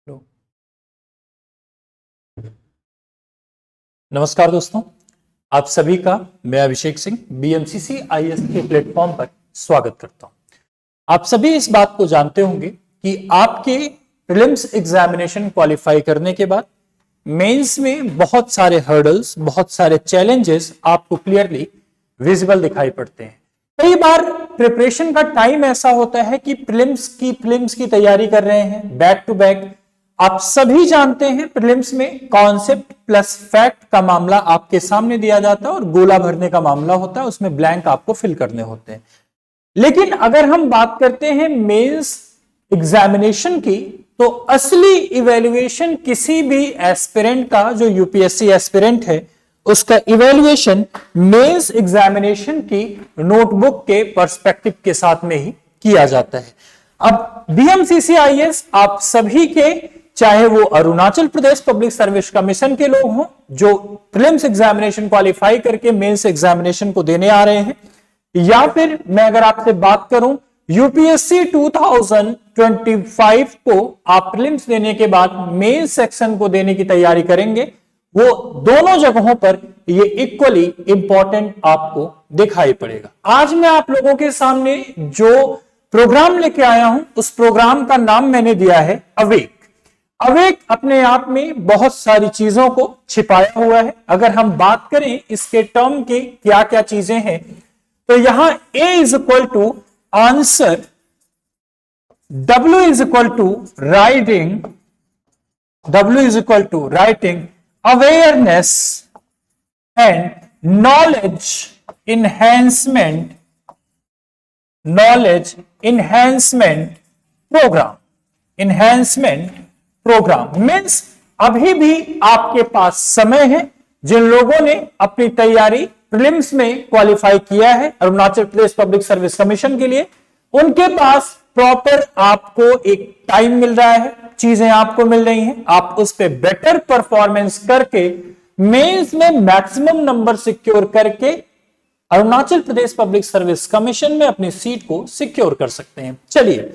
Hello. नमस्कार दोस्तों, आप सभी का मैं अभिषेक सिंह बीएमसीसी आईएएस के प्लेटफॉर्म पर स्वागत करता हूं। आप सभी इस बात को जानते होंगे कि आपके प्रीलिम्स एग्जामिनेशन क्वालिफाई करने के बाद मेंस में बहुत सारे हर्डल्स, बहुत सारे चैलेंजेस आपको क्लियरली विजिबल दिखाई पड़ते हैं। कई बार प्रिपरेशन का टाइम ऐसा होता है कि प्रीलिम्स की तैयारी कर रहे हैं बैक टू बैक। आप सभी जानते हैं प्रीलिम्स में कॉन्सेप्ट प्लस फैक्ट का मामला आपके सामने दिया जाता है और गोला भरने का मामला होता है, उसमें ब्लैंक आपको फिल करने होते हैं। लेकिन अगर हम बात करते हैं मेंस एग्जामिनेशन की, तो असली इवैल्यूएशन किसी भी एस्पिरेंट का, जो यूपीएससी एस्पिरेंट है, उसका इवैल्यूएशन मेंस एग्जामिनेशन की नोटबुक के पर्सपेक्टिव के साथ में ही किया जाता है। अब बीएमसीसी आईएएस आप सभी के, चाहे वो Arunachal Pradesh public service commission के लोग हों जो प्रीलिम्स एग्जामिनेशन क्वालिफाई करके मेंस एग्जामिनेशन को देने आ रहे हैं, या फिर मैं अगर आपसे बात करूं यूपीएससी 2025 को आप प्रीलिम्स देने के बाद मेंस सेक्शन को देने की तैयारी करेंगे, वो दोनों जगहों पर ये इक्वली इंपॉर्टेंट आपको दिखाई पड़ेगा। आज मैं आप लोगों के सामने जो प्रोग्राम लेके आया हूं, उस प्रोग्राम का नाम मैंने दिया है अवेक। अवेक अपने आप में बहुत सारी चीजों को छिपाया हुआ है। अगर हम बात करें इसके टर्म की क्या क्या चीजें हैं, तो यहां A is equal to answer, W is equal to writing awareness and knowledge enhancement programme means अभी भी आपके पास समय है। जिन लोगों ने अपनी तैयारी प्रीलिम्स में क्वालिफाई किया है Arunachal Pradesh public service commission के लिए, उनके पास प्रॉपर आपको एक टाइम मिल रहा है, चीजें आपको मिल रही हैं, आप उस पर बेटर परफॉर्मेंस करके मेंस में मैक्सिमम नंबर सिक्योर करके Arunachal Pradesh public service commission में अपनी सीट को सिक्योर कर सकते हैं। चलिए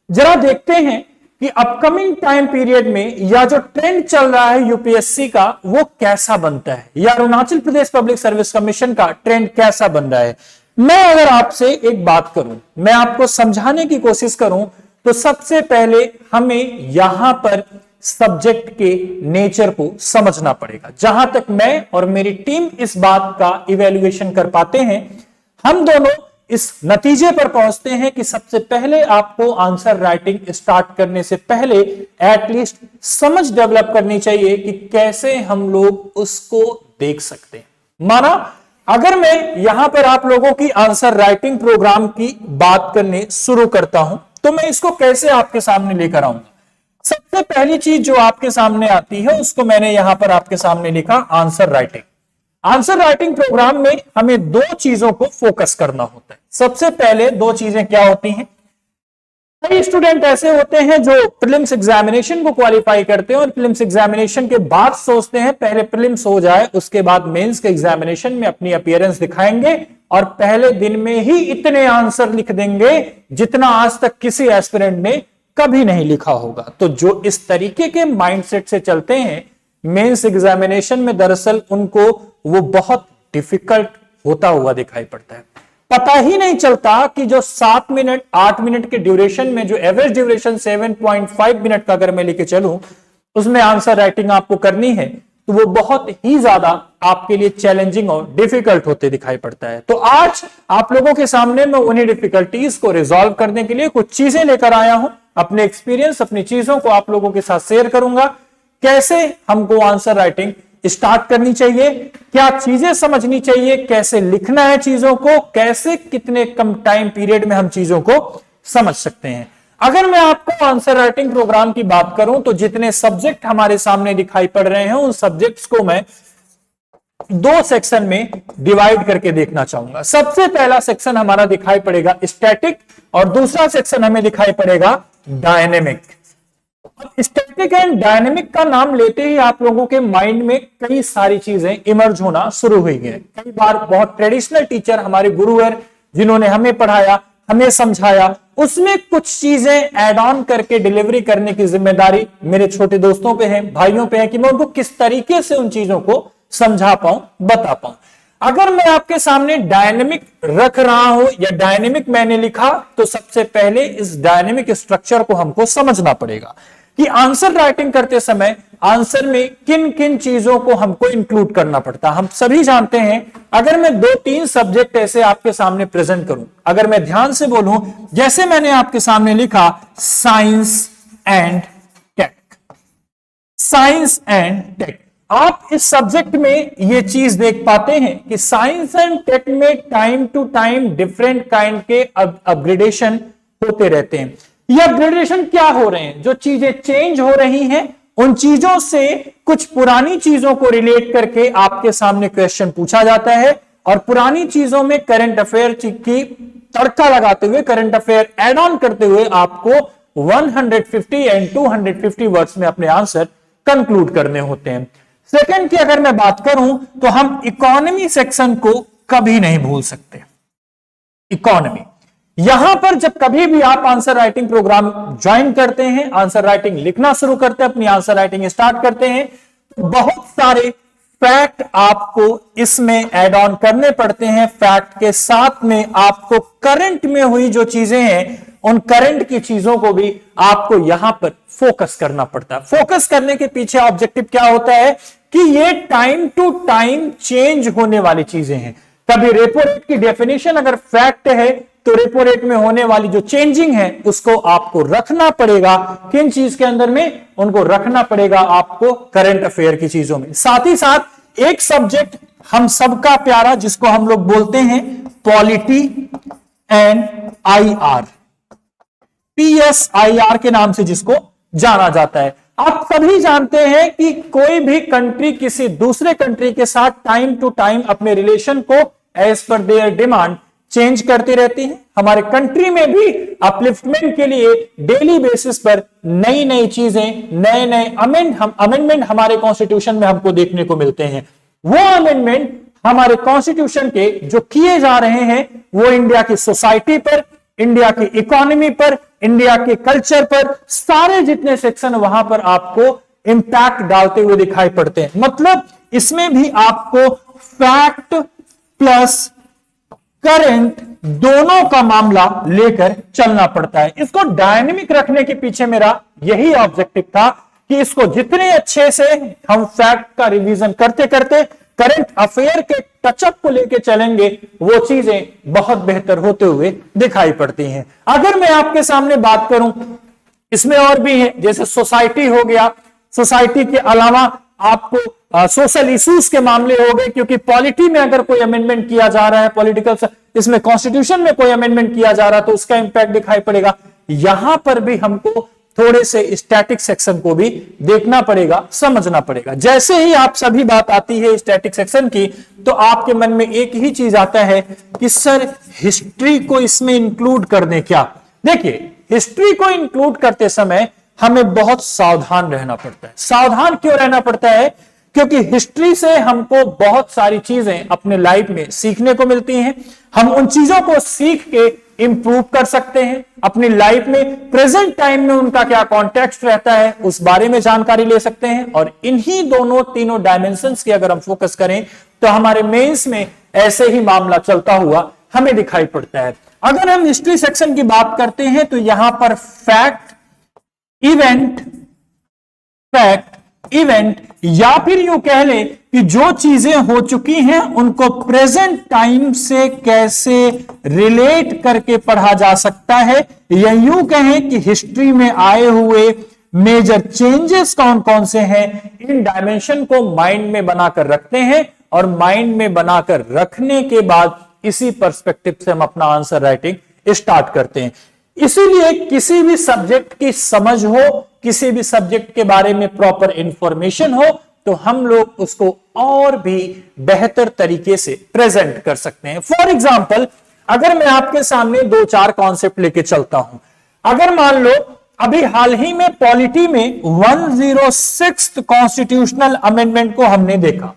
जरा देखते हैं कि अपकमिंग टाइम पीरियड में या जो ट्रेंड चल रहा है यूपीएससी का, वो कैसा बनता है, या Arunachal Pradesh public service commission का ट्रेंड कैसा बन रहा है। मैं अगर आपसे एक बात करूं, मैं आपको समझाने की कोशिश करूं, तो सबसे पहले हमें यहां पर सब्जेक्ट के नेचर को समझना पड़ेगा। जहां तक मैं और मेरी टीम इस बात का इवैल्यूएशन कर पाते हैं, हम दोनों इस नतीजे पर पहुंचते हैं कि सबसे पहले आपको आंसर राइटिंग स्टार्ट करने से पहले एटलीस्ट समझ डेवलप करनी चाहिए कि कैसे हम लोग उसको देख सकते हैं। माना अगर मैं यहां पर आप लोगों की आंसर राइटिंग प्रोग्राम की बात करने शुरू करता हूं, तो मैं इसको कैसे आपके सामने लेकर आऊंगा। सबसे पहली चीज जो आपके सामने आती है, उसको मैंने यहां पर आपके सामने लिखा answer writing. Answer writing programme में हमें दो चीजों को फोकस करना होता है। सबसे पहले दो चीजें क्या होती हैं, कई स्टूडेंट ऐसे होते हैं जो प्रीलिम्स एग्जामिनेशन को क्वालिफाई करते हैं और प्रीलिम्स एग्जामिनेशन के बाद सोचते हैं पहले प्रीलिम्स हो जाए, उसके बाद मेंस के एग्जामिनेशन में अपनी अपीयरेंस दिखाएंगे और पहले दिन में ही इतने आंसर लिख देंगे जितना आज तक किसी एस्पिरेंट ने कभी नहीं लिखा होगा। तो जो इस तरीके के माइंडसेट से चलते हैं, मेंस एग्जामिनेशन में दरअसल उनको वो बहुत डिफिकल्ट होता हुआ दिखाई पड़ता है। पता ही नहीं चलता कि जो 7 मिनट 8 मिनट के ड्यूरेशन में, जो एवरेज ड्यूरेशन 7.5 मिनट का अगर मैं लेके चलूं, उसमें आंसर राइटिंग आपको करनी है, तो वो बहुत ही ज्यादा आपके लिए चैलेंजिंग और डिफिकल्ट होते दिखाई पड़ता है। तो आज आप लोगों के सामने मैं उन्हीं डिफिकल्टीज को रिजॉल्व करने के लिए कुछ चीजें लेकर आया हूं। अपने एक्सपीरियंस, अपनी चीजों को आप लोगों के साथ शेयर करूंगा। कैसे हमको आंसर राइटिंग स्टार्ट करनी चाहिए, क्या चीजें समझनी चाहिए, कैसे लिखना है चीजों को, कैसे कितने कम टाइम पीरियड में हम चीजों को समझ सकते हैं। अगर मैं आपको आंसर राइटिंग प्रोग्राम की बात करूं, तो जितने सब्जेक्ट हमारे सामने दिखाई पड़ रहे हैं, उन सब्जेक्ट्स को मैं दो सेक्शन में डिवाइड करके देखना चाहूंगा। सबसे पहला सेक्शन हमारा दिखाई पड़ेगा स्टैटिक और दूसरा सेक्शन हमें दिखाई पड़ेगा डायनेमिक। स्टैटिक एंड डायनेमिक का नाम लेते ही आप लोगों के माइंड में कई सारी चीजें इमर्ज होना शुरू हुई है। कई बार बहुत ट्रेडिशनल टीचर, हमारे गुरु हैं, जिन्होंने हमें पढ़ाया, हमें समझाया, उसमें कुछ चीजें ऐड ऑन करके डिलीवरी करने की जिम्मेदारी मेरे छोटे दोस्तों पे है, भाइयों पे है कि मैं उनको किस तरीके से उन चीजों को समझा पाऊं, बता पाऊं। अगर मैं आपके सामने डायनेमिक रख रहा हूं या डायनेमिक मैंने लिखा, तो सबसे पहले इस डायनेमिक स्ट्रक्चर को हमको समझना पड़ेगा कि आंसर राइटिंग करते समय आंसर में किन किन चीजों को हमको इंक्लूड करना पड़ता है। हम सभी जानते हैं, अगर मैं 2-3 सब्जेक्ट ऐसे आपके सामने प्रेजेंट करूं, अगर मैं ध्यान से बोलूं, जैसे मैंने आपके सामने लिखा science and tech, science and tech, आप इस सब्जेक्ट में यह चीज देख पाते हैं कि साइंस एंड टेक में time to time different kind के अपग्रेडेशन होते रहते हैं। ये अपग्रेडेशन क्या हो रहे हैं? जो चीजें चेंज हो रही हैं, उन चीजों से कुछ पुरानी चीजों को रिलेट करके आपके सामने क्वेश्चन पूछा जाता है, और पुरानी चीजों में करंट अफेयर की तड़का लगाते हुए, करंट अफेयर एड ऑन करते हुए आपको 150 एंड 250 वर्ड्स में अपने आंसर कंक्लूड करने होते हैं। सेकंड की अगर मैं बात करूं, तो हम इकोनॉमी सेक्शन को कभी नहीं भूल सकते। इकोनॉमी, यहां पर जब कभी भी आप आंसर राइटिंग प्रोग्राम ज्वाइन करते हैं, आंसर राइटिंग लिखना शुरू करते हैं, अपनी आंसर राइटिंग स्टार्ट करते हैं, तो बहुत सारे फैक्ट आपको इसमें ऐड ऑन करने पड़ते हैं। फैक्ट के साथ में आपको करंट में हुई जो चीजें हैं, उन करंट की चीजों को भी आपको यहां पर फोकस करना पड़ता है। फोकस करने के पीछे ऑब्जेक्टिव क्या होता है कि ये टाइम टू टाइम चेंज होने वाली चीजें हैं। कभी रेपो रेट की डेफिनेशन अगर फैक्ट है, तो रेपो रेट में होने वाली जो चेंजिंग है उसको आपको रखना पड़ेगा। किन चीज के अंदर में? उनको रखना पड़ेगा आपको करंट अफेयर की चीजों में। साथ ही साथ एक सब्जेक्ट हम सबका प्यारा, जिसको हम लोग बोलते हैं पॉलिटी एंड IR, PSIR के नाम से जिसको जाना जाता है। आप सभी जानते हैं कि कोई भी कंट्री किसी दूसरे कंट्री के साथ टाइम टू टाइम अपने रिलेशन को as per their demand change करती रहती है। हमारे कंट्री में भी अपलिफ्टमेंट के लिए डेली बेसिस पर नई नई चीजें, नए नए अमेंडमेंट हमारे कॉन्स्टिट्यूशन में हमको देखने को मिलते हैं। वो अमेंडमेंट हमारे कॉन्स्टिट्यूशन के जो किए जा रहे हैं, वो इंडिया की सोसाइटी पर, इंडिया की इकोनॉमी पर, इंडिया के कल्चर पर, सारे जितने सेक्शन वहां पर आपको इंपैक्ट डालते हुए दिखाई पड़ते हैं। मतलब इसमें भी आपको फैक्ट प्लस करंट दोनों का मामला लेकर चलना पड़ता है। इसको डायनेमिक रखने के पीछे मेरा यही ऑब्जेक्टिव था कि इसको जितने अच्छे से हम फैक्ट का रिवीजन करते करते करंट अफेयर के टचअप को लेके चलेंगे, वो चीजें बहुत बेहतर होते हुए दिखाई पड़ती हैं। अगर मैं आपके सामने बात करूं, इसमें और भी है, जैसे सोसाइटी हो गया, सोसाइटी के अलावा आपको सोशल इश्यूज के मामले हो गए, क्योंकि पॉलिटी में अगर कोई अमेंडमेंट किया जा रहा है, पॉलिटिकल इसमें कॉन्स्टिट्यूशन में कोई अमेंडमेंट किया जा रहा है, तो उसका इंपैक्ट दिखाई पड़ेगा। यहां पर भी हमको थोड़े से स्टैटिक सेक्शन को भी देखना पड़ेगा, समझना पड़ेगा। जैसे ही आप सभी बात आती है स्टैटिक सेक्शन की, तो आपके मन में एक ही चीज आता है कि सर हिस्ट्री को इसमें इंक्लूड कर दें क्या? देखिए, हिस्ट्री को इंक्लूड करते समय हमें बहुत सावधान रहना पड़ता है। सावधान क्यों रहना पड़ता है? क्योंकि हिस्ट्री से हमको बहुत सारी चीजें अपने लाइफ में सीखने को मिलती हैं। हम उन चीजों को सीख के इंप्रूव कर सकते हैं अपनी लाइफ में। प्रेजेंट टाइम में उनका क्या कॉन्टेक्स्ट रहता है, उस बारे में जानकारी ले सकते हैं। और इन्हीं दोनों तीनों डायमेंशंस की अगर हम फोकस करें, तो हमारे मेंस में ऐसे ही मामला चलता हुआ हमें दिखाई पड़ता है। अगर हम हिस्ट्री सेक्शन की बात करते हैं, तो यहां पर फैक्ट, इवेंट या फिर यूं कह ले कि जो चीजें हो चुकी हैं उनको प्रेजेंट टाइम से कैसे रिलेट करके पढ़ा जा सकता है, या यूं कहें कि हिस्ट्री में आए हुए मेजर चेंजेस कौन कौन से हैं, इन डायमेंशन को माइंड में बनाकर रखते हैं। और माइंड में बनाकर रखने के बाद इसी पर्सपेक्टिव से हम अपना आंसर राइटिंग स्टार्ट करते हैं। इसीलिए किसी भी सब्जेक्ट की समझ हो, किसी भी सब्जेक्ट के बारे में प्रॉपर इंफॉर्मेशन हो, तो हम लोग उसको और भी बेहतर तरीके से प्रेजेंट कर सकते हैं। फॉर एग्जाम्पल, अगर मैं आपके सामने 2-4 कॉन्सेप्ट लेके चलता हूं, अगर मान लो अभी हाल ही में पॉलिटी में 106th कॉन्स्टिट्यूशनल अमेंडमेंट को हमने देखा,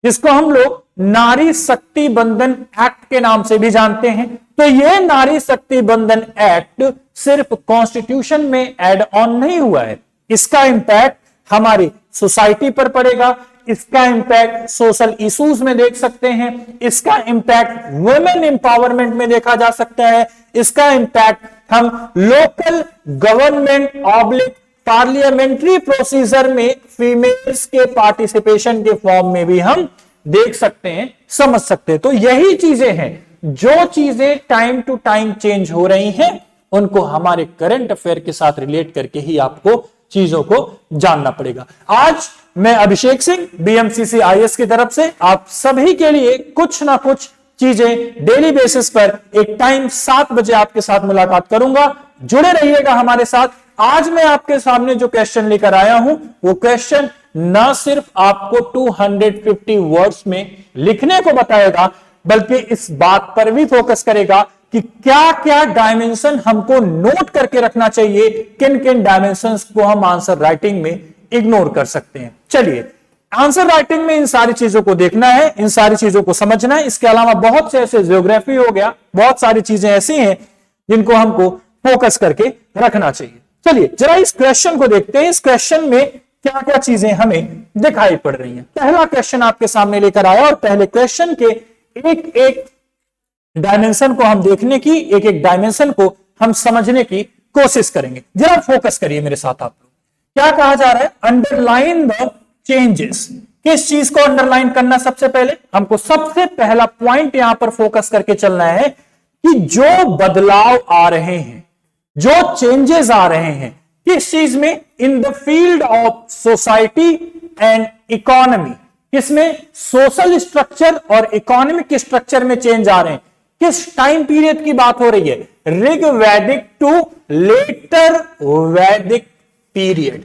जिसको हम लोग नारी शक्ति बंधन एक्ट के नाम से भी जानते हैं। तो ये नारी शक्ति बंधन एक्ट सिर्फ कॉन्स्टिट्यूशन में ऐड ऑन नहीं हुआ है, इसका इंपैक्ट हमारी सोसाइटी पर पड़ेगा, इसका इंपैक्ट सोशल इश्यूज में देख सकते हैं, इसका इंपैक्ट वुमेन एम्पावरमेंट में देखा जा सकता है, इसका इंपैक्ट हम local government oblique parliamentary procedure में फीमेल्स के पार्टिसिपेशन के फॉर्म में भी हम देख सकते हैं, समझ सकते हैं। तो यही चीजें हैं, जो चीजें टाइम टू टाइम चेंज हो रही हैं उनको हमारे करंट अफेयर के साथ रिलेट करके ही आपको चीजों को जानना पड़ेगा। आज मैं अभिषेक सिंह बीएमसीसी आईएएस की तरफ से आप सभी के लिए कुछ ना कुछ चीजें डेली बेसिस पर एक टाइम 7 बजे आपके साथ मुलाकात करूंगा, जुड़े रहिएगा हमारे साथ। आज मैं आपके सामने जो क्वेश्चन लेकर आया हूं वो क्वेश्चन ना सिर्फ आपको 250 वर्ड्स में लिखने को बताएगा, बल्कि इस बात पर भी फोकस करेगा कि क्या क्या डायमेंशन हमको नोट करके रखना चाहिए, किन किन डायमेंशंस को हम आंसर राइटिंग में इग्नोर कर सकते हैं। चलिए, आंसर राइटिंग में इन सारी चीजों को देखना है, इन सारी चीजों को समझना है। इसके अलावा बहुत से ऐसे ज्योग्राफी हो गया, बहुत सारी चीजें ऐसी हैं जिनको हमको फोकस करके रखना चाहिए। चलिए जरा इस क्वेश्चन को देखते हैं, इस क्वेश्चन में क्या क्या चीजें हमें दिखाई पड़ रही हैं। पहला क्वेश्चन आपके सामने लेकर आया और पहले क्वेश्चन के एक एक डायमेंशन को हम देखने की, एक एक डायमेंशन को हम समझने की कोशिश करेंगे। जरा फोकस करिए मेरे साथ आप लोग। क्या कहा जा रहा है? Underline the changes. किस चीज को अंडरलाइन करना? सबसे पहले हमको सबसे पहला पॉइंट यहां पर फोकस करके चलना है कि जो बदलाव आ रहे हैं, जो चेंजेस आ रहे हैं, किस चीज में? In the field of society and economy. किसमें? सोशल स्ट्रक्चर और इकोनॉमिक स्ट्रक्चर में चेंज आ रहे हैं। किस टाइम पीरियड की बात हो रही है? ऋग वैदिक to letter Vedic period.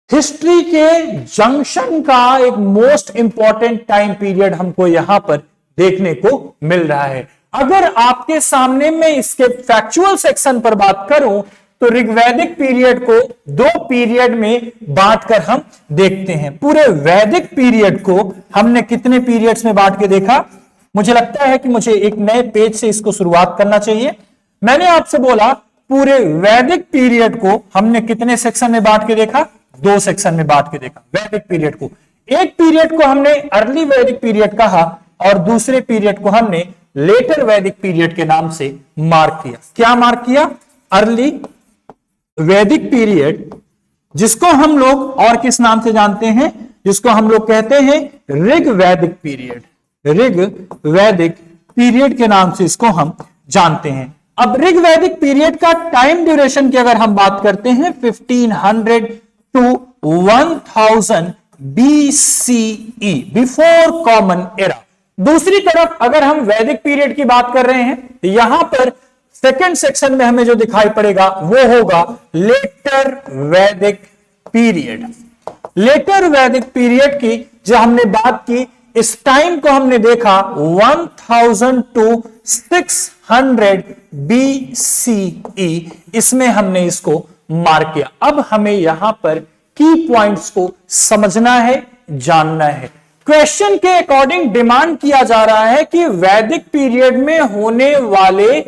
History के जंक्शन का एक मोस्ट इंपॉर्टेंट टाइम पीरियड हमको यहां पर देखने को मिल रहा है। अगर आपके सामने मैं इसके फैक्चुअल सेक्शन पर बात करूं तो ऋग्वैदिक पीरियड को 2 पीरियड में बांटकर हम देखते हैं। पूरे वैदिक पीरियड को हमने कितने पीरियड्स में बांट के देखा? मुझे लगता है कि मुझे एक नए पेज से इसको शुरुआत करना चाहिए। मैंने आपसे बोला पूरे वैदिक पीरियड को हमने कितने सेक्शन में बांट के देखा? 2 सेक्शन में बांट के देखा वैदिक पीरियड को। एक पीरियड को हमने अर्ली वैदिक पीरियड कहा और दूसरे पीरियड को हमने लेटर वैदिक पीरियड के नाम से मार्क किया। क्या मार्क किया? अर्ली वैदिक पीरियड, जिसको हम लोग और किस नाम से जानते हैं? जिसको हम लोग कहते हैं ऋग वैदिक पीरियड। ऋग वैदिक पीरियड के नाम से इसको हम जानते हैं। अब ऋग वैदिक पीरियड का टाइम ड्यूरेशन की अगर हम बात करते हैं 1500 to 1000 BCE, before common era. दूसरी तरफ अगर हम वैदिक पीरियड की बात कर रहे हैं तो यहां पर सेकेंड सेक्शन में हमें जो दिखाई पड़ेगा वो होगा letter Vedic period. Letter Vedic period की जो हमने बात की, इस टाइम को हमने देखा 1000 टू 600 BCE, इसमें हमने इसको मार्क किया। अब हमें यहां पर की पॉइंट्स को समझना है, जानना है। क्वेश्चन के अकॉर्डिंग डिमांड किया जा रहा है कि वैदिक पीरियड में होने वाले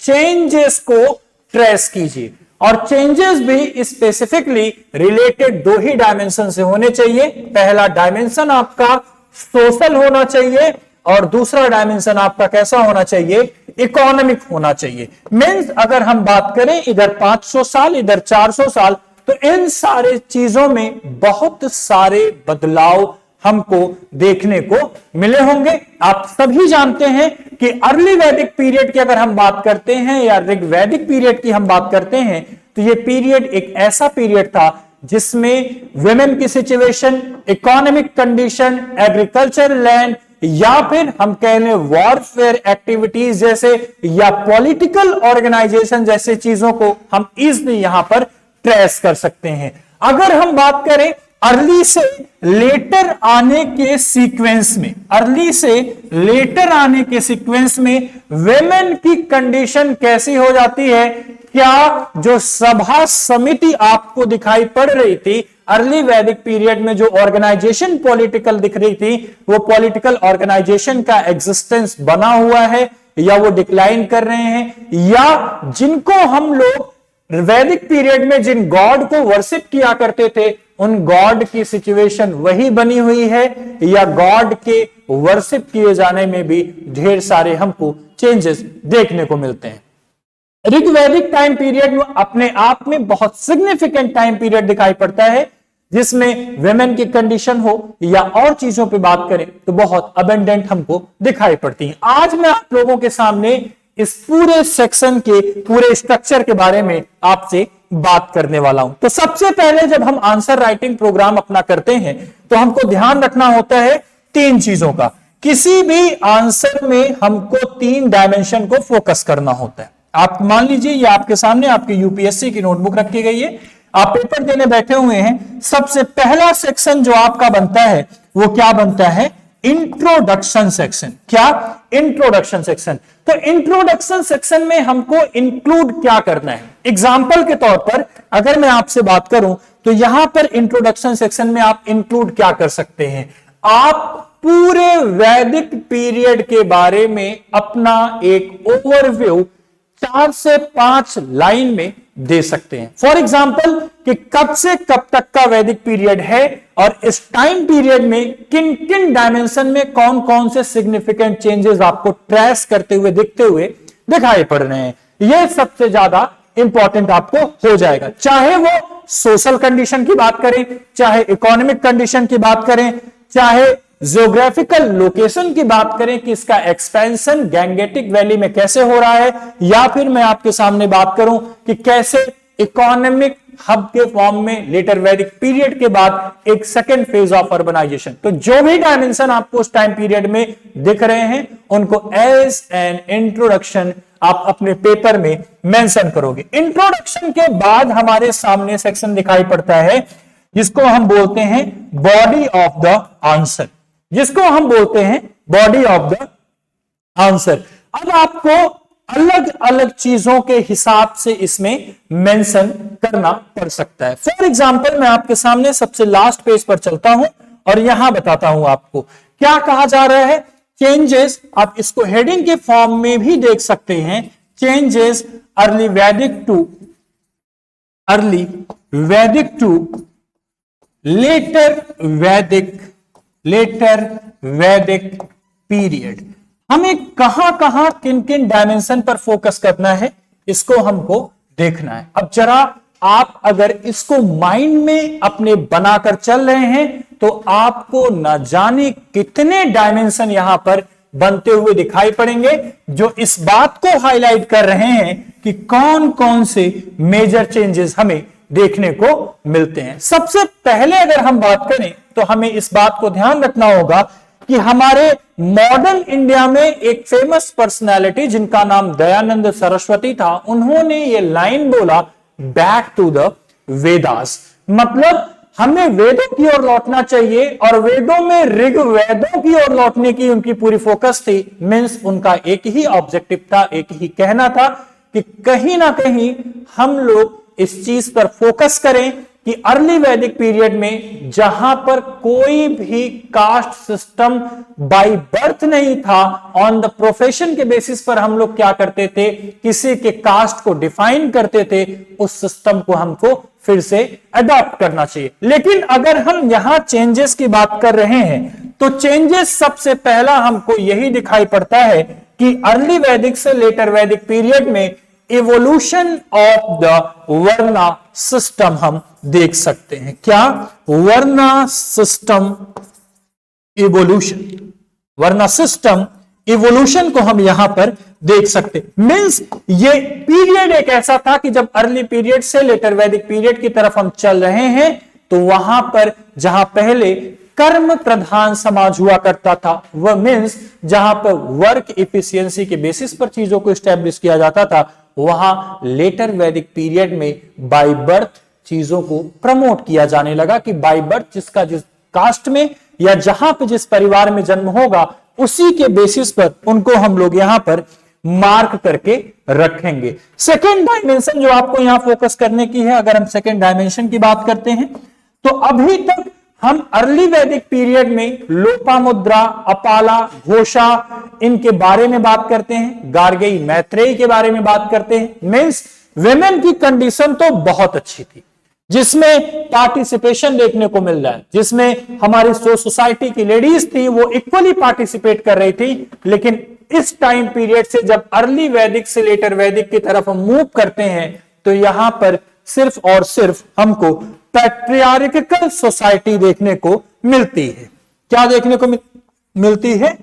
चेंजेस को ट्रेस कीजिए, और चेंजेस भी स्पेसिफिकली रिलेटेड 2 ही डायमेंशन से होने चाहिए। पहला डायमेंशन आपका सोशल होना चाहिए और दूसरा डायमेंशन आपका कैसा होना चाहिए? इकोनॉमिक होना चाहिए। मींस अगर हम बात करें इधर 500 साल इधर 400 साल, तो इन सारे चीजों में बहुत सारे बदलाव हमको देखने को मिले होंगे। आप सभी जानते हैं कि अर्ली वैदिक पीरियड की अगर हम बात करते हैं या ऋग वैदिक पीरियड की हम बात करते हैं तो यह पीरियड एक ऐसा पीरियड था जिसमें वुमेन की situation, economic condition, agriculture land, या फिर हम कह लें वॉरफेयर एक्टिविटीज जैसे या पॉलिटिकल ऑर्गेनाइजेशन जैसे चीजों को हम इजीली यहां पर ट्रेस कर सकते हैं। अगर हम बात करें अर्ली से लेटर आने के सीक्वेंस में, अर्ली से लेटर आने के सीक्वेंस में वेमेन की कंडीशन कैसी हो जाती है? क्या जो सभा समिति आपको दिखाई पड़ रही थी अर्ली वैदिक पीरियड में, जो ऑर्गेनाइजेशन पॉलिटिकल दिख रही थी, वो पॉलिटिकल ऑर्गेनाइजेशन का एग्जिस्टेंस बना हुआ है या वो डिक्लाइन कर रहे हैं, या जिनको हम लोग वैदिक पीरियड में जिन गॉड को वर्शिप किया करते थे उन गॉड की सिचुएशन वही बनी हुई है, या गॉड के वर्शिप किए जाने में भी ढेर सारे हमको चेंजेस देखने को मिलते हैं। ऋग्वैदिक टाइम पीरियड में अपने आप में बहुत सिग्निफिकेंट टाइम पीरियड दिखाई पड़ता है, जिसमें वेमेन की कंडीशन हो या और चीजों पे बात करें तो बहुत अबेंडेंट हमको दिखाई पड़ती है। आज मैं आप लोगों के सामने इस पूरे सेक्शन के पूरे स्ट्रक्चर के बारे में आपसे बात करने वाला हूं। तो सबसे पहले जब हम आंसर राइटिंग प्रोग्राम अपना करते हैं तो हमको ध्यान रखना होता है 3 चीजों का। किसी भी आंसर में हमको 3 डायमेंशन को फोकस करना होता है। आप मान लीजिए ये आपके सामने आपकी यूपीएससी की नोटबुक रखी गई है, आप पेपर देने बैठे हुए हैं। सबसे पहला सेक्शन जो आपका बनता है वो क्या बनता है? Introduction section. क्या? Introduction section. तो इंट्रोडक्शन सेक्शन में हमको इंक्लूड क्या करना है? एग्जाम्पल के तौर पर अगर मैं आपसे बात करूं तो यहां पर इंट्रोडक्शन सेक्शन में आप इंक्लूड क्या कर सकते हैं? आप पूरे वैदिक पीरियड के बारे में अपना एक ओवरव्यू 4 से 5 लाइन में दे सकते हैं। फॉर एग्जाम्पल कि कब से कब तक का वैदिक पीरियड है और इस टाइम पीरियड में किन किन डायमेंशन में कौन कौन से सिग्निफिकेंट चेंजेस आपको ट्रेस करते हुए दिखते हुए दिखाई पड़ रहे हैं। यह सबसे ज्यादा इंपॉर्टेंट आपको हो जाएगा। चाहे वो सोशल कंडीशन की बात करें, चाहे इकोनॉमिक कंडीशन की बात करें, चाहे जियोग्राफिकल लोकेशन की बात करें कि इसका एक्सपेंशन गैंगेटिक वैली में कैसे हो रहा है, या फिर मैं आपके सामने बात करूं कि कैसे इकोनॉमिक हब के फॉर्म में लेटर वैदिक पीरियड के बाद एक सेकेंड फेज ऑफ अर्बनाइजेशन। तो जो भी डायमेंशन आपको उस टाइम पीरियड में दिख रहे हैं उनको एज एन इंट्रोडक्शन आप अपने पेपर में मेंशन करोगे। इंट्रोडक्शन के बाद हमारे सामने सेक्शन दिखाई पड़ता है जिसको हम बोलते हैं बॉडी ऑफ द आंसर, जिसको हम बोलते हैं बॉडी ऑफ द आंसर। अब आपको अलग अलग चीजों के हिसाब से इसमें मेंशन करना पड़ सकता है। फॉर एग्जांपल मैं आपके सामने सबसे लास्ट पेज पर चलता हूं और यहां बताता हूं आपको क्या कहा जा रहा है। चेंजेस, आप इसको हेडिंग के फॉर्म में भी देख सकते हैं, चेंजेस अर्ली वैदिक टू लेटर वैदिक पीरियड। हमें कहां कहां किन किन डायमेंशन पर फोकस करना है इसको हमको देखना है। अब जरा आप अगर इसको माइंड में अपने बनाकर चल रहे हैं तो आपको न जाने कितने डायमेंशन यहां पर बनते हुए दिखाई पड़ेंगे जो इस बात को हाईलाइट कर रहे हैं कि कौन कौन से मेजर चेंजेस हमें देखने को मिलते हैं। सबसे पहले अगर हम बात करें तो हमें इस बात को ध्यान रखना होगा कि हमारे मॉडर्न इंडिया में एक फेमस पर्सनालिटी जिनका नाम दयानंद सरस्वती था, उन्होंने ये लाइन बोला, बैक टू द वेदास। मतलब हमें वेदों की ओर लौटना चाहिए और वेदों में ऋग्वेदों की ओर लौटने की उनकी पूरी फोकस थी। मींस उनका एक ही ऑब्जेक्टिव था, एक ही कहना था कि कहीं ना कहीं हम लोग इस चीज पर फोकस करें कि अर्ली वैदिक पीरियड में जहां पर कोई भी कास्ट सिस्टम बाय बर्थ नहीं था, ऑन द प्रोफेशन के बेसिस पर हम लोग क्या करते थे, किसी के कास्ट को डिफाइन करते थे, उस सिस्टम को हमको फिर से अडॉप्ट करना चाहिए। लेकिन अगर हम यहां चेंजेस की बात कर रहे हैं तो चेंजेस सबसे पहला हमको यही दिखाई पड़ता है कि अर्ली वैदिक से लेटर वैदिक पीरियड में evolution of the varna system हम देख सकते हैं। क्या? Varna system evolution, varna system evolution को हम यहां पर देख सकते। मींस ये पीरियड एक ऐसा था कि जब अर्ली पीरियड से लेटर वैदिक पीरियड की तरफ हम चल रहे हैं तो वहां पर जहां पहले कर्म प्रधान समाज हुआ करता था, वह मींस जहां पर वर्क इफिशियंसी के बेसिस पर चीजों को स्टैब्लिश किया जाता था, वहां लेटर वैदिक पीरियड में बाय बर्थ चीजों को प्रमोट किया जाने लगा कि बाय बर्थ जिसका जिस कास्ट में या जहां पे जिस परिवार में जन्म होगा उसी के बेसिस पर उनको हम लोग यहां पर मार्क करके रखेंगे। सेकेंड डायमेंशन जो आपको यहां फोकस करने की है, अगर हम सेकेंड डायमेंशन की बात करते हैं तो अभी तक हम अर्ली वैदिक पीरियड में लोपामुद्रा, अपाला, घोषा इनके बारे में बात करते हैं, गार्गेय, मैत्रेयी के बारे में बात करते हैं। मीन्स विमेन की कंडीशन तो बहुत अच्छी थी, जिसमें पार्टिसिपेशन देखने को मिल रहा है, जिसमें हमारी सोसाइटी की लेडीज थी वो इक्वली पार्टिसिपेट कर रही थी। लेकिन इस टाइम पीरियड से जब अर्ली वैदिक से लेटर वैदिक की तरफ हम मूव करते हैं तो यहां पर सिर्फ और सिर्फ हमको पैट्रियार्कल सोसाइटी देखने को मिलती है। क्या देखने को मिलती है?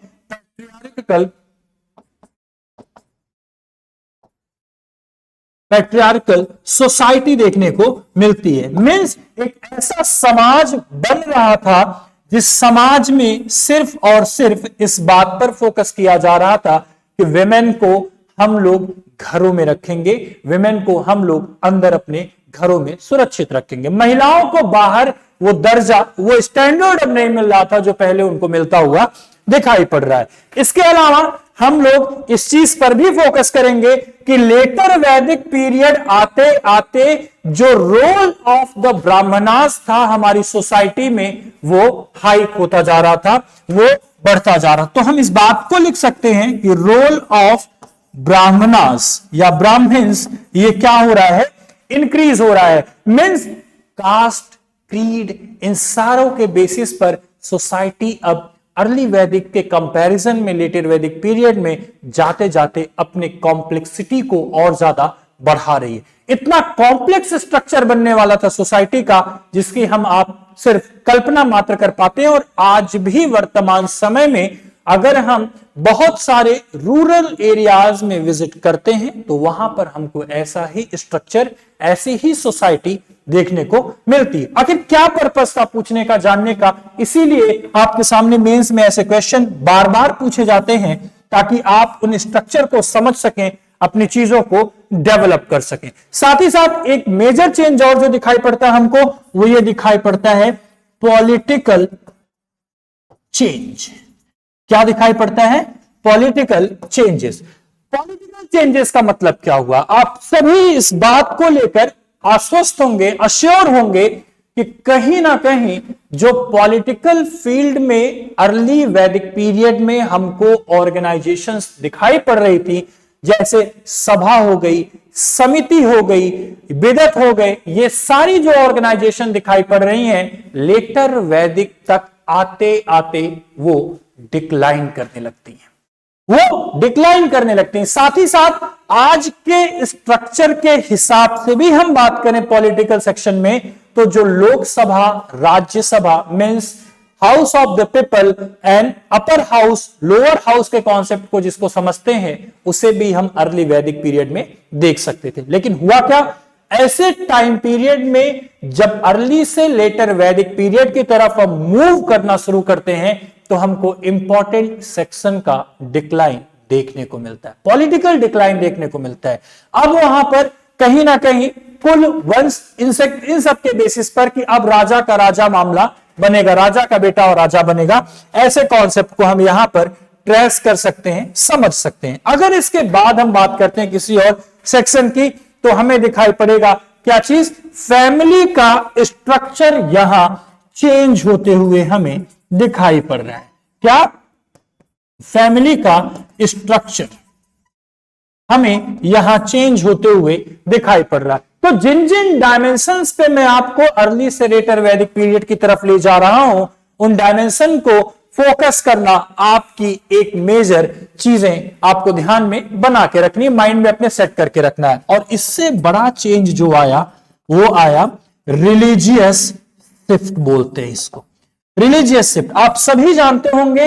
पैट्रियार्कल सोसाइटी देखने को मिलती है। मीन्स एक ऐसा समाज बन रहा था जिस समाज में सिर्फ और सिर्फ इस बात पर फोकस किया जा रहा था कि विमेन को हम लोग घरों में रखेंगे, विमेन को हम लोग अंदर अपने घरों में सुरक्षित रखेंगे। महिलाओं को बाहर वो दर्जा, वो स्टैंडर्ड अब नहीं मिल रहा था जो पहले उनको मिलता हुआ दिखाई पड़ रहा है। इसके अलावा हम लोग इस चीज पर भी फोकस करेंगे कि लेटर वैदिक पीरियड आते आते जो रोल ऑफ द ब्राह्मणास था हमारी सोसाइटी में वो हाइक होता जा रहा था, वो बढ़ता जा रहा। तो हम इस बात को लिख सकते हैं कि रोल ऑफ ब्राह्मणास या ब्राह्मण्स ये क्या हो रहा है? इंक्रीज हो रहा है। मीन्स कास्ट, क्रीड, इन सारों के बेसिस पर सोसाइटी अब अर्ली वैदिक के कंपैरिजन में लेटर वैदिक पीरियड में जाते जाते अपने कॉम्प्लेक्सिटी को और ज्यादा बढ़ा रही है। इतना कॉम्प्लेक्स स्ट्रक्चर बनने वाला था सोसाइटी का जिसकी हम आप सिर्फ कल्पना मात्र कर पाते हैं। और आज भी वर्तमान समय में अगर हम बहुत सारे रूरल एरियाज में विजिट करते हैं तो वहां पर हमको ऐसा ही स्ट्रक्चर, ऐसी ही सोसाइटी देखने को मिलती है। आखिर क्या पर्पस था पूछने का, जानने का? इसीलिए आपके सामने मेंस में ऐसे क्वेश्चन बार बार पूछे जाते हैं ताकि आप उन स्ट्रक्चर को समझ सकें, अपनी चीजों को डेवलप कर सकें। साथ ही साथ एक मेजर चेंज और जो दिखाई पड़ता है हमको, वो ये दिखाई पड़ता है पॉलिटिकल चेंज। क्या दिखाई पड़ता है? Political changes. पॉलिटिकल चेंजेस का मतलब क्या हुआ? आप सभी इस बात को लेकर आश्वस्त होंगे, अश्योर होंगे कि कहीं ना कहीं जो पॉलिटिकल फील्ड में अर्ली वैदिक पीरियड में हमको ऑर्गेनाइजेशंस दिखाई पड़ रही थी, जैसे सभा हो गई, समिति हो गई, बिदत हो गए, ये सारी जो ऑर्गेनाइजेशन दिखाई पड़ रही हैं लेटर वैदिक तक आते आते वो डिक्लाइन करने लगती हैं, वो डिक्लाइन करने लगती हैं। साथ ही साथ आज के स्ट्रक्चर के हिसाब से भी हम बात करें पॉलिटिकल सेक्शन में तो जो Lok Sabha, Rajya Sabha means house of the people and upper house, lower house के कॉन्सेप्ट को जिसको समझते हैं उसे भी हम अर्ली वैदिक पीरियड में देख सकते थे। लेकिन हुआ क्या? ऐसे टाइम पीरियड में जब अर्ली से लेटर वैदिक पीरियड की तरफ हम मूव करना शुरू करते हैं तो हमको इंपॉर्टेंट सेक्शन का डिक्लाइन देखने को मिलता है, पॉलिटिकल डिक्लाइन देखने को मिलता है। अब वहां पर कहीं ना कहीं कुल वंश इन सब के बेसिस पर कि अब राजा का राजा मामला बनेगा, राजा का बेटा और राजा बनेगा, ऐसे कॉन्सेप्ट को हम यहां पर ट्रेस कर सकते हैं, समझ सकते हैं। अगर इसके बाद हम बात करते हैं किसी और सेक्शन की तो हमें दिखाई पड़ेगा क्या चीज? फैमिली का स्ट्रक्चर यहां चेंज होते हुए हमें दिखाई पड़ रहा है। क्या? फैमिली का स्ट्रक्चर हमें यहां चेंज होते हुए दिखाई पड़ रहा है। तो जिन जिन डायमेंशंस पे मैं आपको अर्ली से लेटर वैदिक पीरियड की तरफ ले जा रहा हूं उन डायमेंशन को फोकस करना आपकी एक मेजर चीजें आपको ध्यान में बना के रखनी है, माइंड में अपने सेट करके रखना है। और इससे बड़ा चेंज जो आया वो आया रिलीजियस शिफ्ट बोलते हैं इसको, रिलीजियस शिफ्ट। आप सभी जानते होंगे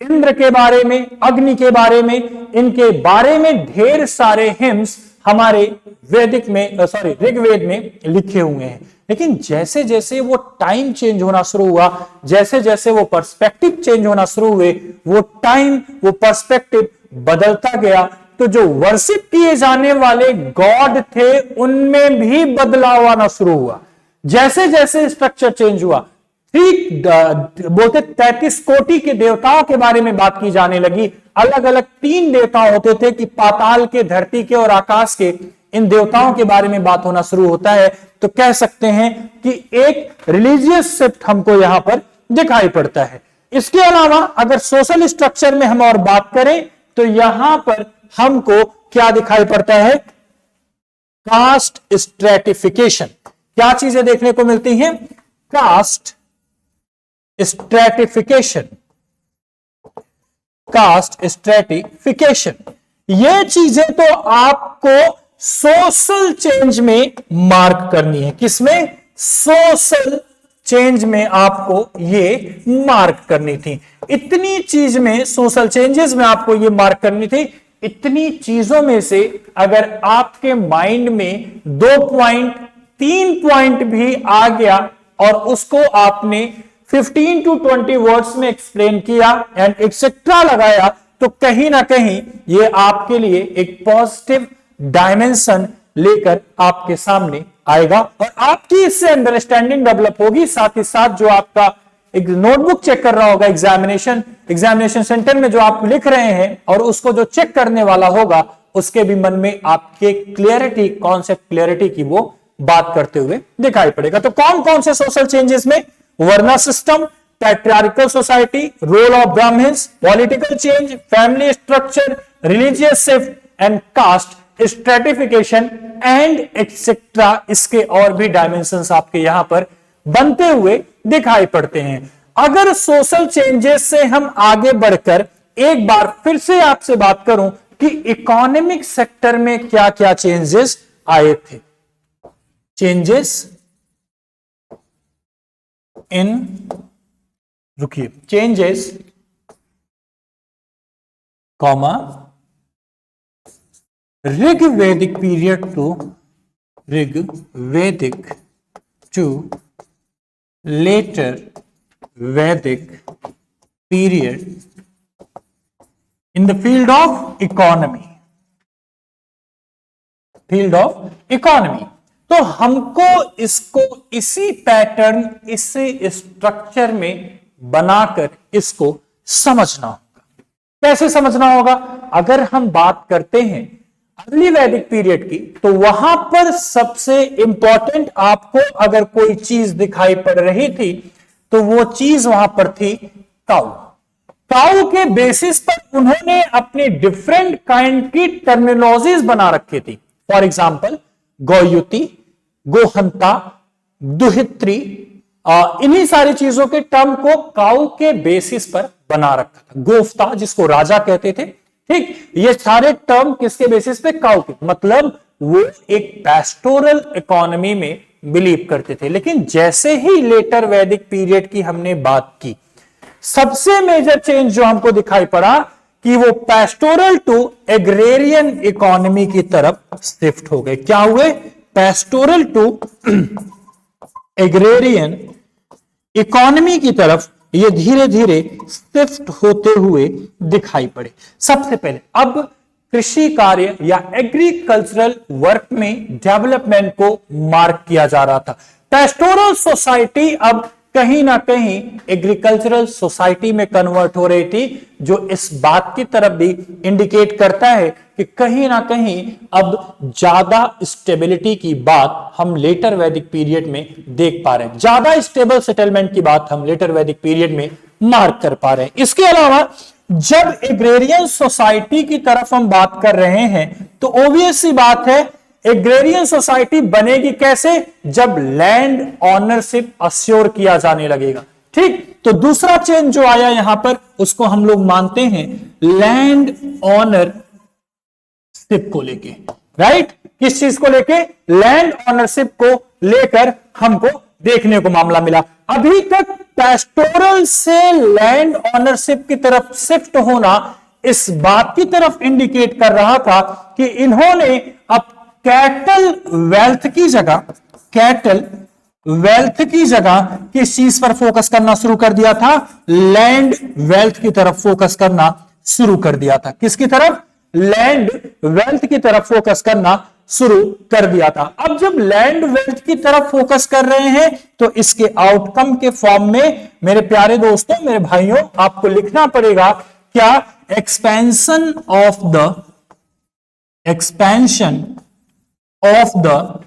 इंद्र के बारे में, अग्नि के बारे में, इनके बारे में ढेर सारे हिम्स हमारे वैदिक में ऋग्वेद में लिखे हुए हैं। लेकिन जैसे जैसे वो टाइम चेंज होना शुरू हुआ, जैसे जैसे वो पर्सपेक्टिव चेंज होना शुरू हुए, वो टाइम, वो पर्सपेक्टिव बदलता गया तो जो वर्शिप किए जाने वाले गॉड थे उनमें भी बदलाव आना शुरू हुआ। जैसे जैसे स्ट्रक्चर चेंज हुआ, बोलते 33 कोटि के देवताओं के बारे में बात की जाने लगी। अलग अलग 3 देवता होते थे कि पाताल के, धरती के और आकाश के। इन देवताओं के बारे में बात होना शुरू होता है, तो कह सकते हैं कि एक रिलीजियस शिफ्ट हमको यहां पर दिखाई पड़ता है। इसके अलावा अगर सोशल स्ट्रक्चर में हम और बात करें तो यहां पर हमको क्या दिखाई पड़ता है, कास्ट स्ट्रेटिफिकेशन। क्या चीजें देखने को मिलती हैं, कास्ट स्ट्रेटिफिकेशन, कास्ट स्ट्रेटिफिकेशन। ये चीजें तो आपको सोशल चेंज में मार्क करनी है। किसमें, सोशल चेंज में आपको ये मार्क करनी थी। इतनी चीज में, सोशल चेंजेस में आपको ये मार्क करनी थी। इतनी चीजों में से अगर आपके माइंड में 2 पॉइंट 3 पॉइंट भी आ गया और उसको आपने 15 to 20 वर्ड्स में एक्सप्लेन किया एंड एक्सेट्रा लगाया, तो कहीं ना कहीं ये आपके लिए एक पॉजिटिव डायमेंशन लेकर आपके सामने आएगा और आपकी इससे अंडरस्टैंडिंग डेवलप होगी। साथ ही साथ जो आपका एक नोटबुक चेक कर रहा होगा एग्जामिनेशन सेंटर में जो आप लिख रहे हैं, और उसको जो चेक करने वाला होगा उसके भी मन में आपके क्लियरिटी, कॉन्सेप्ट क्लियरिटी की वो बात करते हुए दिखाई पड़ेगा। तो कौन कौन से सोशल चेंजेस में, varna system, patriarchal society, role of Brahmins, political change, family structure, religious shift and caste stratification and etcetera, इसके और भी डायमेंशंस आपके यहां पर बनते हुए दिखाई पड़ते हैं। अगर सोशल चेंजेस से हम आगे बढ़कर एक बार फिर से आपसे बात करूं कि इकोनॉमिक सेक्टर में क्या क्या चेंजेस आए थे, चेंजेस इन, रुकिए, changes comma Rigvedic period to Rigvedic to later Vedic period in the field of economy, field of economy। तो हमको इसको इसी पैटर्न, इसी स्ट्रक्चर में बनाकर इसको समझना होगा। कैसे समझना होगा, अगर हम बात करते हैं अर्ली वैदिक पीरियड की, तो वहां पर सबसे इंपॉर्टेंट आपको अगर कोई चीज दिखाई पड़ रही थी तो वो चीज वहां पर थी काऊ। काऊ के बेसिस पर उन्होंने अपनी डिफरेंट काइंड की टर्मिनोलॉजीज बना रखी थी। फॉर एग्जाम्पल गौयुति, गोहंता, दुहित्री, इन्हीं सारी चीजों के टर्म को काऊ के बेसिस पर बना रखा था। गोफ्ता, जिसको राजा कहते थे, ठीक, ये सारे टर्म किसके बेसिस पे, काऊ के। मतलब वो एक पैस्टोरल इकोनॉमी में बिलीव करते थे। लेकिन जैसे ही लेटर वैदिक पीरियड की हमने बात की, सबसे मेजर चेंज जो हमको दिखाई पड़ा कि वो पैस्टोरल टू एग्रेरियन इकोनॉमी की तरफ शिफ्ट हो गए। क्या हुए, पैस्टोरल टू एग्रेरियन इकोनॉमी की तरफ ये धीरे धीरे शिफ्ट होते हुए दिखाई पड़े। सबसे पहले अब कृषि कार्य या एग्रीकल्चरल वर्क में डेवलपमेंट को मार्क किया जा रहा था। पैस्टोरल सोसाइटी अब कहीं ना कहीं एग्रीकल्चरल सोसाइटी में कन्वर्ट हो रही थी, जो इस बात की तरफ भी इंडिकेट करता है कि कहीं ना कहीं अब ज्यादा स्टेबिलिटी की बात हम लेटर वैदिक पीरियड में देख पा रहे हैं। ज्यादा स्टेबल सेटलमेंट की बात हम लेटर वैदिक पीरियड में मार्क कर पा रहे हैं। इसके अलावा जब एग्रेरियन सोसाइटी की तरफ हम बात कर रहे हैं तो ऑब्वियस सी बात है, एग्रेरियन सोसाइटी बनेगी कैसे, जब लैंड ऑनरशिप अश्योर किया जाने लगेगा। ठीक, तो दूसरा चेंज जो आया यहां पर उसको हम लोग मानते हैं लैंड ऑनरशिप को लेके। राइट, किस चीज को लेके, लैंड ऑनरशिप को लेकर हमको देखने को मामला मिला। अभी तक पैस्टोरल से लैंड ऑनरशिप की तरफ शिफ्ट होना इस बात की तरफ इंडिकेट कर रहा था कि इन्होंने अब कैटल वेल्थ की जगह किस चीज पर फोकस करना शुरू कर दिया था, लैंड वेल्थ की तरफ फोकस करना शुरू कर दिया था। किसकी तरफ, लैंड वेल्थ की तरफ फोकस करना शुरू कर दिया था। अब जब लैंड वेल्थ की तरफ फोकस कर रहे हैं तो इसके आउटकम के फॉर्म में मेरे प्यारे दोस्तों, मेरे भाइयों, आपको लिखना पड़ेगा क्या, एक्सपेंशन ऑफ द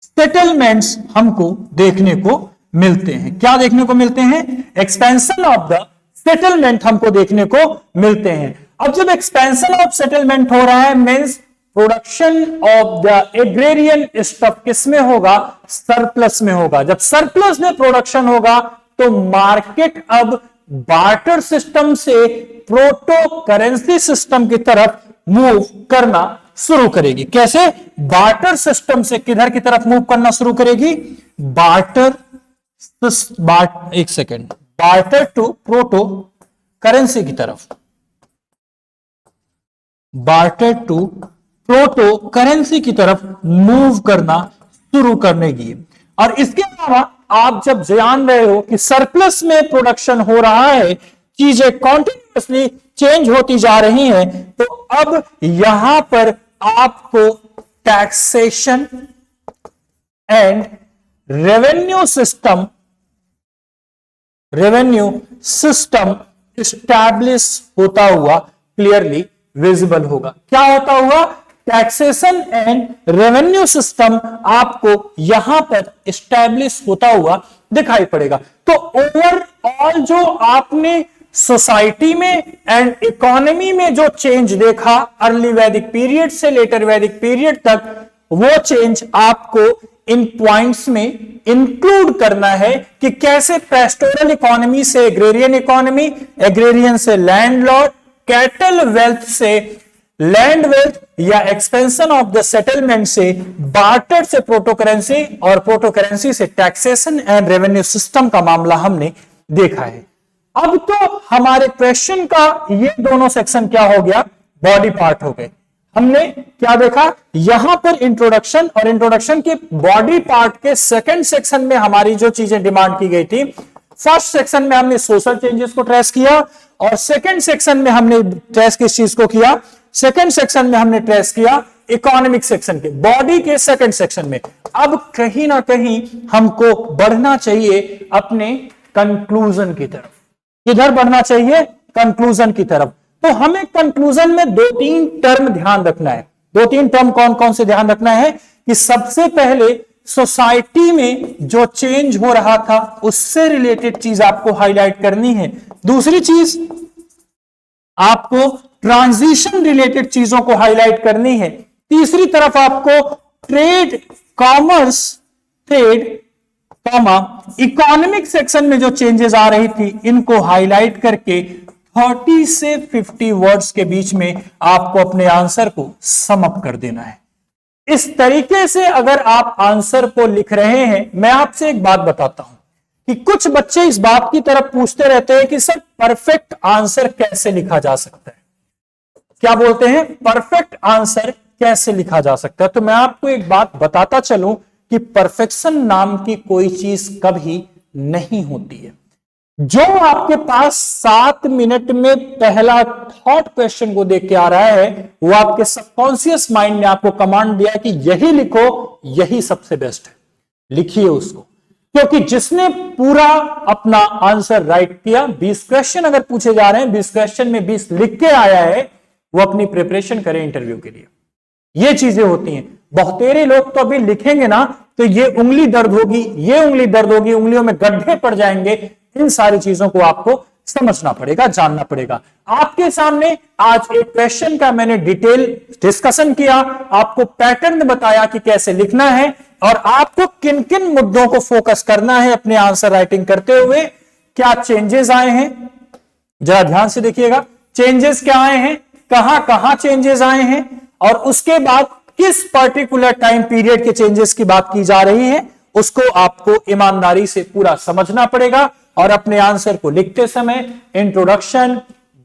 सेटलमेंट्स हमको देखने को मिलते हैं। क्या देखने को मिलते हैं? एक्सपेंशन ऑफ द सेटलमेंट हमको देखने को मिलते हैं। अब जब एक्सपेंशन ऑफ सेटलमेंट हो रहा है means production of the agrarian stuff किस में होगा? सरप्लस में होगा। जब सरप्लस में प्रोडक्शन होगा तो मार्केट अब बार्टर सिस्टम से प्रोटो करेंसी सिस्टम की तरफ मूव करना शुरू करेगी। कैसे? बार्टर सिस्टम से किधर की तरफ मूव करना शुरू करेगी? एक second, barter to proto currency की तरफ, बार्टर टू प्रोटो करेंसी की तरफ मूव करना शुरू करने की। और इसके अलावा आप जब जान रहे हो कि सरप्लस में प्रोडक्शन हो रहा है, चीजें कॉन्टिन्यूसली चेंज होती जा रही हैं, तो अब यहां पर आपको taxation and revenue system establish होता हुआ क्लियरली विजिबल होगा। क्या होता हुआ? टैक्सेशन एंड रेवेन्यू सिस्टम आपको यहां पर इस्टैब्लिश होता हुआ दिखाई पड़ेगा। तो ओवरऑल जो आपने सोसाइटी में एंड इकोनॉमी में जो चेंज देखा अर्ली वैदिक पीरियड से लेटर वैदिक पीरियड तक, वो चेंज आपको इन पॉइंट्स में इंक्लूड करना है कि कैसे पेस्टोरल इकोनॉमी से एग्रेरियन इकोनॉमी, एग्रेरियन से लैंडलॉर्ड, कैटल वेल्थ से लैंड वेल्थ या एक्सपेंशन ऑफ द सेटलमेंट से बार्टर से प्रोटो करेंसी और प्रोटो करेंसी से टैक्सेशन एंड रेवेन्यू सिस्टम का मामला हमने देखा है। अब तो हमारे क्वेश्चन का ये दोनों सेक्शन क्या हो गया? बॉडी पार्ट हो गए। हमने क्या देखा? यहां पर इंट्रोडक्शन, और इंट्रोडक्शन के बॉडी पार्ट के सेकंड सेक्शन में हमारी जो चीजें डिमांड की गई थी, फर्स्ट सेक्शन में हमने सोशल चेंजेस को ट्रेस किया और सेकंड सेक्शन में हमने ट्रेस किस चीज को किया? सेकंड सेक्शन में हमने ट्रेस किया इकोनॉमिक सेक्शन के, बॉडी के सेकंड सेक्शन में। अब कहीं ना कहीं हमको बढ़ना चाहिए अपने कंक्लूजन की तरफ। किधर बढ़ना चाहिए? कंक्लूजन की तरफ। तो हमें कंक्लूजन में 2-3 टर्म ध्यान रखना है। 2-3 टर्म कौन कौन से ध्यान रखना है? कि सबसे पहले सोसाइटी में जो चेंज हो रहा था उससे रिलेटेड चीज आपको हाईलाइट करनी है। दूसरी चीज, आपको ट्रांजिशन रिलेटेड चीजों को हाईलाइट करनी है। तीसरी तरफ आपको ट्रेड, कॉमर्स, इकोनॉमिक सेक्शन में जो चेंजेस आ रही थी इनको हाईलाइट करके 30 से 50 वर्ड्स के बीच में आपको अपने आंसर को सम अप कर देना है। इस तरीके से अगर आप आंसर को लिख रहे हैं, मैं आपसे एक बात बताता हूं कि कुछ बच्चे इस बात की तरफ पूछते रहते हैं कि सर परफेक्ट आंसर कैसे लिखा जा सकता है? क्या बोलते हैं? परफेक्ट आंसर कैसे लिखा जा सकता है? तो मैं आपको एक बात बताता चलूं कि परफेक्शन नाम की कोई चीज कभी नहीं होती है। जो आपके पास 7 मिनट में पहला थॉट क्वेश्चन को देख के आ रहा है, वो आपके सबकॉन्शियस माइंड ने आपको कमांड दिया कि यही लिखो, यही सबसे बेस्ट है, लिखिए उसको। क्योंकि जिसने पूरा अपना आंसर राइट किया, 20 क्वेश्चन अगर पूछे जा रहे हैं, 20 क्वेश्चन में 20 लिख के आया है, वो अपनी प्रिपरेशन करे इंटरव्यू के लिए। ये चीजें होती हैं। बहुतेरे लोग तो अभी लिखेंगे ना तो ये उंगली दर्द होगी, ये उंगली दर्द होगी, उंगलियों में गड्ढे पड़ जाएंगे। इन सारी चीजों को आपको समझना पड़ेगा, जानना पड़ेगा। आपके सामने आज एक क्वेश्चन का मैंने डिटेल डिस्कशन किया, आपको पैटर्न बताया कि कैसे लिखना है और आपको किन किन मुद्दों को फोकस करना है अपने आंसर राइटिंग करते हुए। क्या चेंजेस आए हैं, जरा ध्यान से देखिएगा। चेंजेस क्या आए हैं, कहां कहां चेंजेस आए हैं, और उसके बाद किस पर्टिकुलर टाइम पीरियड के चेंजेस की बात की जा रही है, उसको आपको ईमानदारी से पूरा समझना पड़ेगा। और अपने आंसर को लिखते समय इंट्रोडक्शन,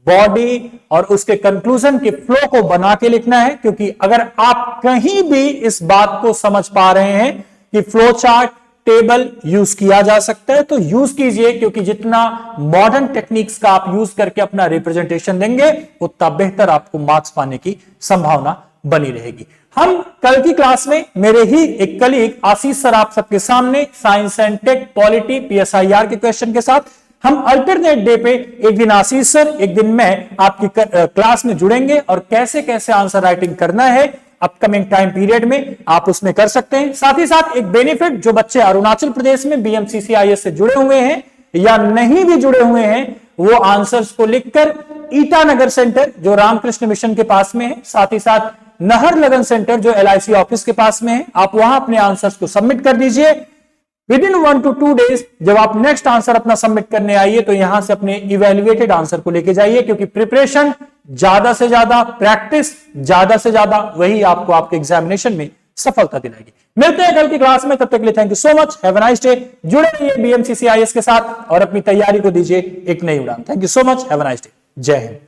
बॉडी और उसके कंक्लूजन के फ्लो को बना के लिखना है। क्योंकि अगर आप कहीं भी इस बात को समझ पा रहे हैं कि फ्लो चार्ट, टेबल यूज किया जा सकता है, तो यूज कीजिए। क्योंकि जितना मॉडर्न टेक्निक्स का आप यूज करके अपना रिप्रेजेंटेशन देंगे, उतना बेहतर आपको मार्क्स पाने की संभावना बनी रहेगी। हम कल की क्लास में मेरे ही एक कलीग आशीष सर आप सबके सामने science and tech, polity, PSIR के क्वेश्चन के साथ हम अल्टरनेट डे पे एक दिन आशीष सर, एक दिन मैं आपकी क्लास में जुड़ेंगे और कैसे कैसे आंसर राइटिंग करना है अपकमिंग टाइम पीरियड में आप उसमें कर सकते हैं। साथ ही साथ एक बेनिफिट, जो बच्चे अरुणाचल प्रदेश में BMCCIS से जुड़े हुए हैं या नहीं भी जुड़े हुए हैं, वो आंसर्स को लिखकर ईटानगर सेंटर जो रामकृष्ण मिशन के पास में है, साथ ही साथ नहर लगन सेंटर जो LIC ऑफिस के पास में है, आप वहां अपने आंसर्स को सबमिट कर दीजिए। विद इन 1 to 2 डेज जब आप नेक्स्ट आंसर अपना सबमिट करने आइए तो यहां से अपने इवेल्युएटेड आंसर को लेके जाइए, क्योंकि प्रिपरेशन ज्यादा से ज्यादा, प्रैक्टिस ज्यादा से ज्यादा, वही आपको आपके एग्जामिनेशन में सफलता दिलाएगी। मिलते हैं कल की क्लास में, तब तक के लिए thank you so much, have a nice day. जुड़े रहिए BMCCIS के साथ और अपनी तैयारी को दीजिए एक नई उड़ान। Thank you so much, have a nice day, जय हिंद।